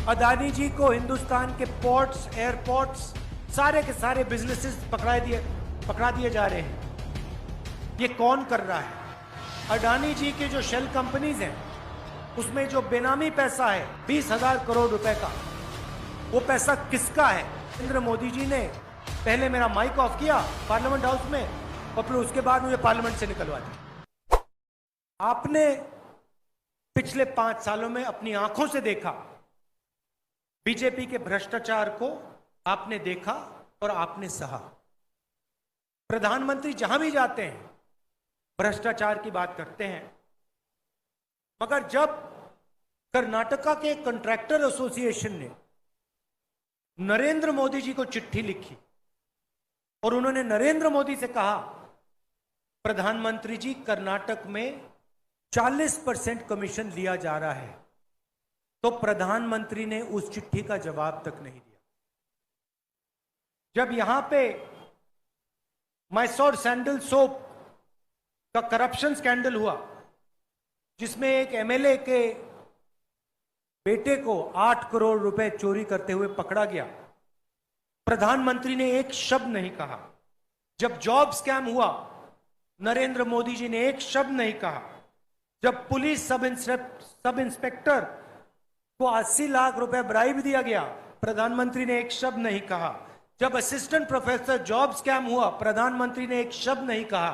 अदानी जी को हिंदुस्तान के ports, airports, सारे के सारे बिजनेसेस पकड़ा दिए जा रहे हैं। ये कौन कर रहा है? अदानी जी के जो शेल कंपनीज हैं उसमें जो बेनामी पैसा है 20,000 करोड़ रुपए का, वो पैसा किसका है? नरेंद्र मोदी जी ने पहले मेरा माइक ऑफ किया पार्लियामेंट हाउस में और फिर उसके बाद मुझे पार्लियामेंट से निकलवा दिया। आपने पिछले 5 सालों में अपनी आंखों से देखा, बीजेपी के भ्रष्टाचार को आपने देखा और आपने सहा। प्रधानमंत्री जहां भी जाते हैं भ्रष्टाचार की बात करते हैं, मगर जब कर्नाटका के कंट्रैक्टर एसोसिएशन ने नरेंद्र मोदी जी को चिट्ठी लिखी और उन्होंने नरेंद्र मोदी से कहा, प्रधानमंत्री जी कर्नाटक में 40% कमीशन लिया जा रहा है, तो प्रधानमंत्री ने उस चिट्ठी का जवाब तक नहीं दिया। जब यहां पे मैसोर सैंडल सोप का करप्शन स्कैंडल हुआ, जिसमें एक एमएलए के बेटे को 8 करोड़ रुपए चोरी करते हुए पकड़ा गया, प्रधानमंत्री ने एक शब्द नहीं कहा। जब जॉब स्कैम हुआ, नरेंद्र मोदी जी ने एक शब्द नहीं कहा। जब पुलिस सब इंस्पेक्टर को 80 लाख रुपए ब्राइब दिया गया, प्रधानमंत्री ने एक शब्द नहीं कहा। जब असिस्टेंट प्रोफेसर जॉब स्कैम हुआ, प्रधानमंत्री ने एक शब्द नहीं कहा।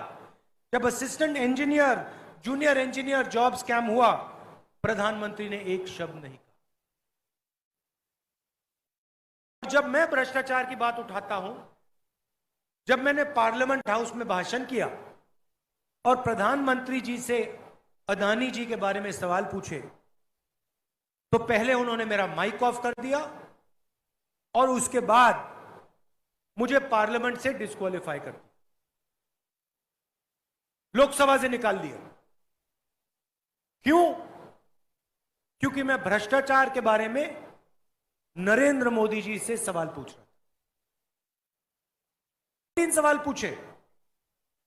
जब assistant engineer, junior engineer job scam हुआ, प्रधानमंत्री ने एक शब्द नहीं कहा। जब मैं भ्रष्टाचार की बात उठाता हूं, जब मैंने पार्लियामेंट हाउस में भाषण किया और प्रधानमंत्री जी से अदानी जी के बारे में सवाल पूछे, तो पहले उन्होंने मेरा माइक ऑफ कर दिया और उसके बाद मुझे पार्लियामेंट से डिस्क्वालीफाई कर दिया, लोकसभा से निकाल दिया। क्यों? क्योंकि मैं भ्रष्टाचार के बारे में नरेंद्र मोदी जी से सवाल पूछ रहा था। 3 सवाल पूछे।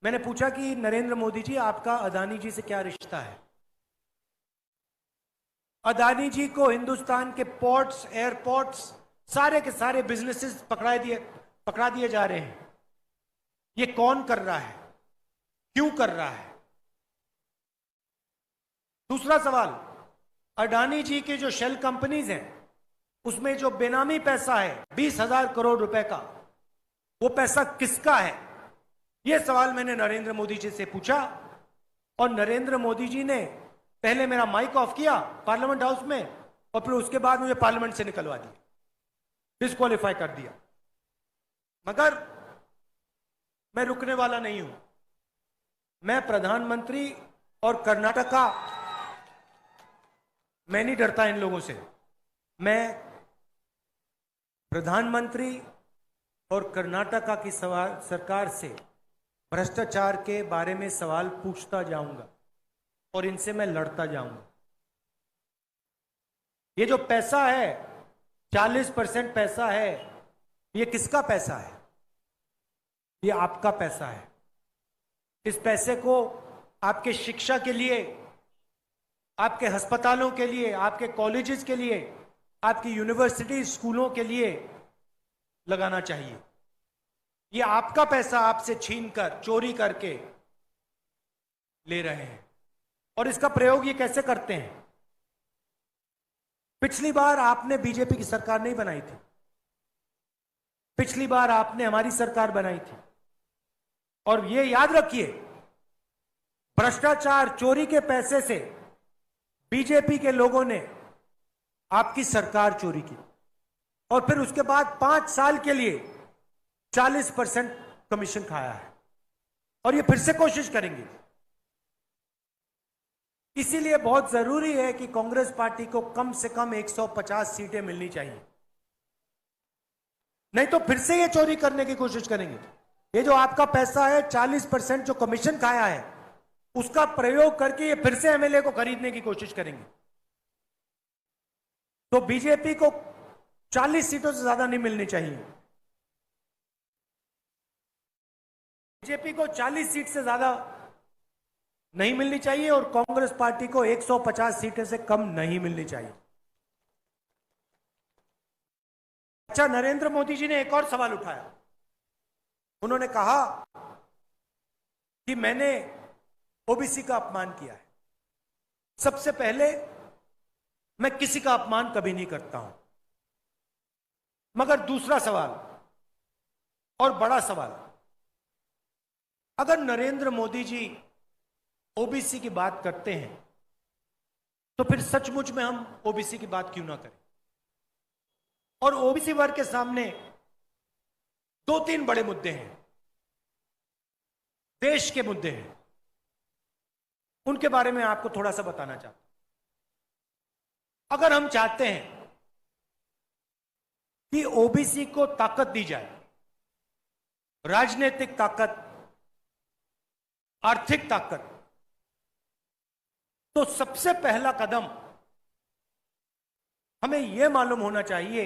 मैंने पूछा कि नरेंद्र मोदी जी, आपका अदानी जी से क्या रिश्ता है? अदानी जी को हिंदुस्तान के पोर्ट्स, एयरपोर्ट्स, सारे के सारे बिजनेसेस पकड़ा दिए जा रहे हैं। ये कौन कर रहा है? क्यों कर रहा है? दूसरा सवाल, अदानी जी के जो शेल कंपनीज हैं उसमें जो बेनामी पैसा है 20,000 करोड़ रुपए का, वो पैसा किसका है? यह सवाल मैंने नरेंद्र मोदी जी से पूछा और नरेंद्र मोदी जी ने पहले मेरा माइक ऑफ किया पार्लियामेंट हाउस में और फिर उसके बाद मुझे पार्लियामेंट से निकलवा दिया, डिस्क्वालीफाई कर दिया। मगर मैं रुकने वाला नहीं हूं। मैं प्रधानमंत्री और कर्नाटका, मैं नहीं डरता इन लोगों से। मैं प्रधानमंत्री और कर्नाटका की सरकार से भ्रष्टाचार के बारे में सवाल पूछता जाऊंगा और इनसे मैं लड़ता जाऊंगा। ये जो पैसा है, 40% पैसा है, ये किसका पैसा है? ये आपका पैसा है। इस पैसे को आपके शिक्षा के लिए, आपके अस्पतालों के लिए, आपके कॉलेजेस के लिए, आपकी यूनिवर्सिटी, स्कूलों के लिए लगाना चाहिए। ये आपका पैसा आपसे छीनकर, चोरी करके ले रहे हैं। और इसका प्रयोग ये कैसे करते हैं? पिछली बार आपने बीजेपी की सरकार नहीं बनाई थी, पिछली बार आपने हमारी सरकार बनाई थी। और ये याद रखिए, भ्रष्टाचार, चोरी के पैसे से बीजेपी के लोगों ने आपकी सरकार चोरी की और फिर उसके बाद 5 साल के लिए 40% कमीशन खाया है और ये फिर से कोशिश करेंगे। इसीलिए बहुत जरूरी है कि कांग्रेस पार्टी को कम से कम 150 सीटें मिलनी चाहिए, नहीं तो फिर से ये चोरी करने की कोशिश करेंगे। ये जो आपका पैसा है, 40% जो कमीशन खाया है, उसका प्रयोग करके ये फिर से एमएलए को खरीदने की कोशिश करेंगे। तो बीजेपी को 40 सीटों से ज्यादा नहीं मिलनी चाहिए। बीजेपी को 40 सीट से ज्यादा नहीं मिलनी चाहिए और कांग्रेस पार्टी को 150 सीटें से कम नहीं मिलनी चाहिए। अच्छा, नरेंद्र मोदी जी ने एक और सवाल उठाया। उन्होंने कहा कि मैंने ओबीसी का अपमान किया है। सबसे पहले, मैं किसी का अपमान कभी नहीं करता हूं, मगर दूसरा सवाल और बड़ा सवाल, अगर नरेंद्र मोदी जी ओबीसी की बात करते हैं तो फिर सचमुच में हम ओबीसी की बात क्यों ना करें? और ओबीसी वर्ग के सामने दो तीन बड़े मुद्दे हैं, देश के मुद्दे हैं, उनके बारे में आपको थोड़ा सा बताना चाहता हूं। अगर हम चाहते हैं कि ओबीसी को ताकत दी जाए, राजनीतिक ताकत, आर्थिक ताकत, तो सबसे पहला कदम हमें यह मालूम होना चाहिए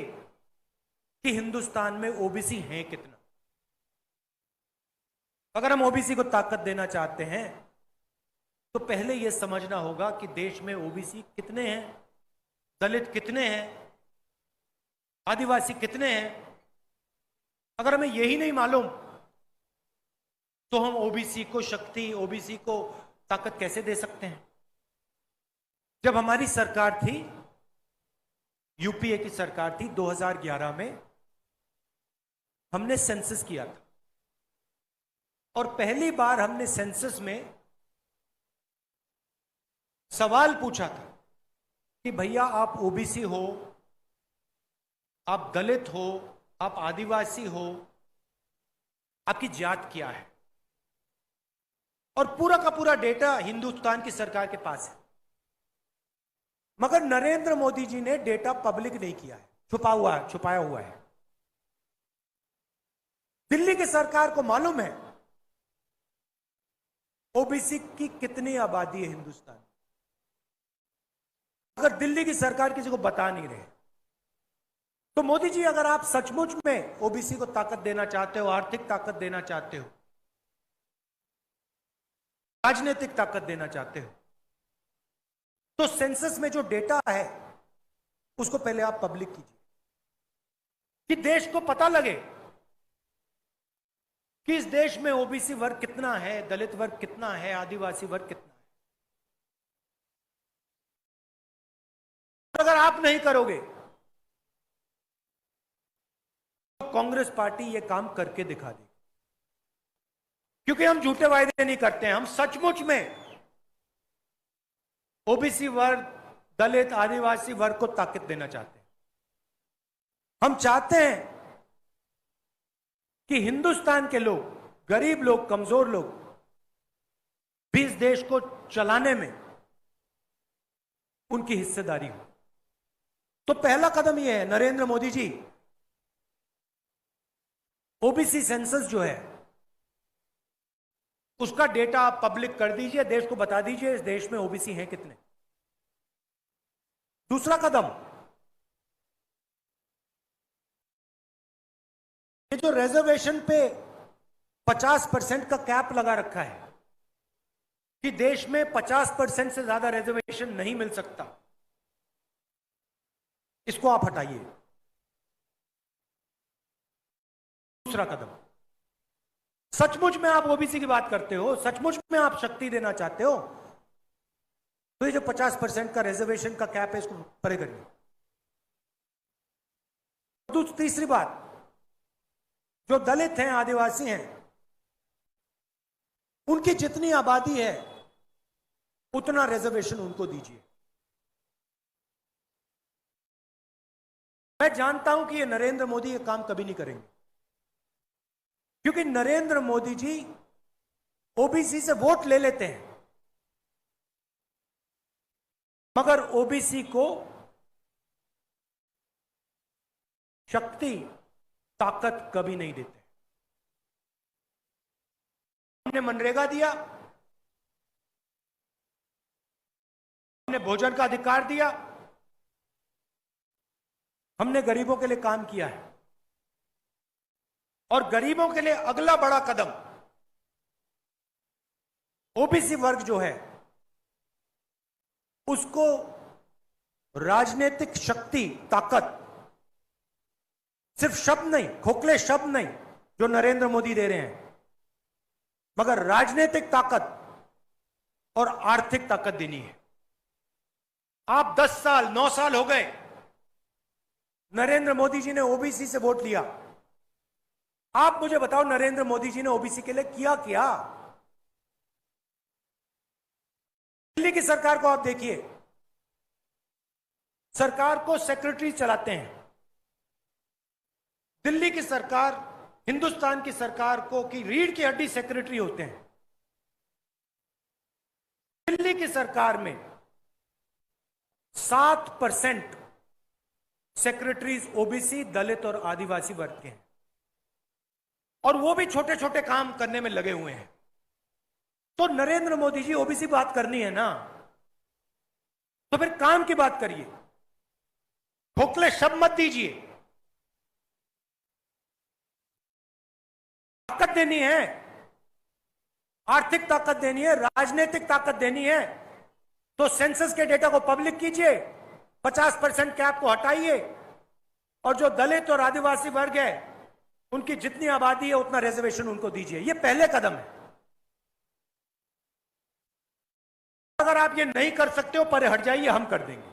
कि हिंदुस्तान में ओबीसी हैं कितना। अगर हम ओबीसी को ताकत देना चाहते हैं तो पहले यह समझना होगा कि देश में ओबीसी कितने हैं, दलित कितने हैं, आदिवासी कितने हैं। अगर हमें यही नहीं मालूम तो हम ओबीसी को शक्ति, ओबीसी को ताकत कैसे दे सकते हैं? जब हमारी सरकार थी, यूपीए की सरकार थी, 2011 में हमने सेंसस किया था और पहली बार हमने सेंसस में सवाल पूछा था कि भैया आप ओबीसी हो, आप दलित हो, आप आदिवासी हो, आपकी जात क्या है? और पूरा का पूरा डेटा हिंदुस्तान की सरकार के पास है, मगर नरेंद्र मोदी जी ने डेटा पब्लिक नहीं किया है, छुपाया हुआ है। दिल्ली की सरकार को मालूम है ओबीसी की कितनी आबादी है हिंदुस्तान में, अगर दिल्ली की सरकार किसी को बता नहीं रहे तो मोदी जी, अगर आप सचमुच में ओबीसी को ताकत देना चाहते हो, आर्थिक ताकत देना चाहते हो, राजनीतिक ताकत देना चाहते हो, तो सेंसस में जो डेटा है उसको पहले आप पब्लिक कीजिए कि देश को पता लगे कि इस देश में ओबीसी वर्ग कितना है, दलित वर्ग कितना है, आदिवासी वर्ग कितना है। अगर आप नहीं करोगे तो कांग्रेस पार्टी यह काम करके दिखा देगी, क्योंकि हम झूठे वायदे नहीं करते हैं। हम सचमुच में ओबीसी वर्ग, दलित, आदिवासी वर्ग को ताकत देना चाहते हैं। हम चाहते हैं कि हिंदुस्तान के लोग, गरीब लोग, कमजोर लोग भी इस देश को चलाने में उनकी हिस्सेदारी हो। तो पहला कदम यह है, नरेंद्र मोदी जी, ओबीसी सेंसस जो है उसका डेटा आप पब्लिक कर दीजिए, देश को बता दीजिए इस देश में ओबीसी हैं कितने। दूसरा कदम, ये जो रिजर्वेशन पे 50% का कैप लगा रखा है कि देश में 50% से ज्यादा रिजर्वेशन नहीं मिल सकता, इसको आप हटाइए। दूसरा कदम, सचमुच में आप ओबीसी की बात करते हो, सचमुच में आप शक्ति देना चाहते हो, तो ये जो 50% का रिजर्वेशन का कैप है इसको परे करिए। तीसरी बात, जो दलित हैं, आदिवासी हैं, उनकी जितनी आबादी है उतना रिजर्वेशन उनको दीजिए। मैं जानता हूं कि ये नरेंद्र मोदी ये काम कभी नहीं करेंगे, क्योंकि नरेंद्र मोदी जी ओबीसी से वोट ले लेते हैं मगर ओबीसी को शक्ति, ताकत कभी नहीं देते। हमने मनरेगा दिया, हमने भोजन का अधिकार दिया, हमने गरीबों के लिए काम किया है। और गरीबों के लिए अगला बड़ा कदम, ओबीसी वर्ग जो है उसको राजनीतिक शक्ति, ताकत सिर्फ शब्द नहीं, खोखले शब्द नहीं जो नरेंद्र मोदी दे रहे हैं, मगर राजनीतिक ताकत और आर्थिक ताकत देनी है। आप 10 साल 9 साल हो गए, नरेंद्र मोदी जी ने ओबीसी से वोट लिया। आप मुझे बताओ नरेंद्र मोदी जी ने ओबीसी के लिए किया क्या? दिल्ली की सरकार को आप देखिए, सरकार को सेक्रेटरी चलाते हैं। दिल्ली की सरकार, हिंदुस्तान की सरकार को की रीढ़ की हड्डी सेक्रेटरी होते हैं। दिल्ली की सरकार में 7% सेक्रेटरीज ओबीसी, दलित और आदिवासी वर्ग के हैं, और वो भी छोटे छोटे काम करने में लगे हुए हैं। तो नरेंद्र मोदी जी, ओबीसी बात करनी है ना, तो फिर काम की बात करिए, खोखले शब्द मत दीजिए। ताकत देनी है, आर्थिक ताकत देनी है, राजनीतिक ताकत देनी है, तो सेंसस के डेटा को पब्लिक कीजिए, 50% कैप को हटाइए, और जो दलित और आदिवासी वर्ग है उनकी जितनी आबादी है उतना रिजर्वेशन उनको दीजिए। ये पहले कदम है। अगर आप ये नहीं कर सकते हो, परे हट जाइए, हम कर देंगे।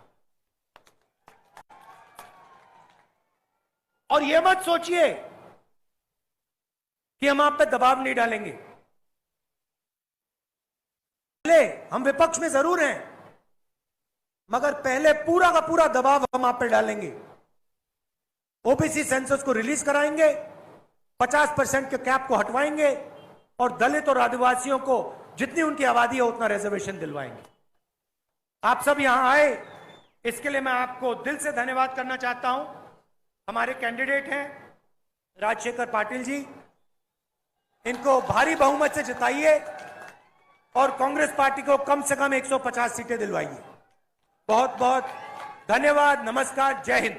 और ये मत सोचिए कि हम आप पे दबाव नहीं डालेंगे। पहले हम विपक्ष में जरूर हैं, मगर पहले पूरा का पूरा दबाव हम आप पे डालेंगे। ओबीसी सेंसस को रिलीज कराएंगे, 50% के कैप को हटवाएंगे, और दलित और आदिवासियों को जितनी उनकी आबादी है उतना रिजर्वेशन दिलवाएंगे। आप सब यहां आए, इसके लिए मैं आपको दिल से धन्यवाद करना चाहता हूं। हमारे कैंडिडेट हैं राजशेखर पाटिल जी, इनको भारी बहुमत से जिताइए और कांग्रेस पार्टी को कम से कम 150 सीटें दिलवाइए। बहुत बहुत धन्यवाद। नमस्कार। जय हिंद।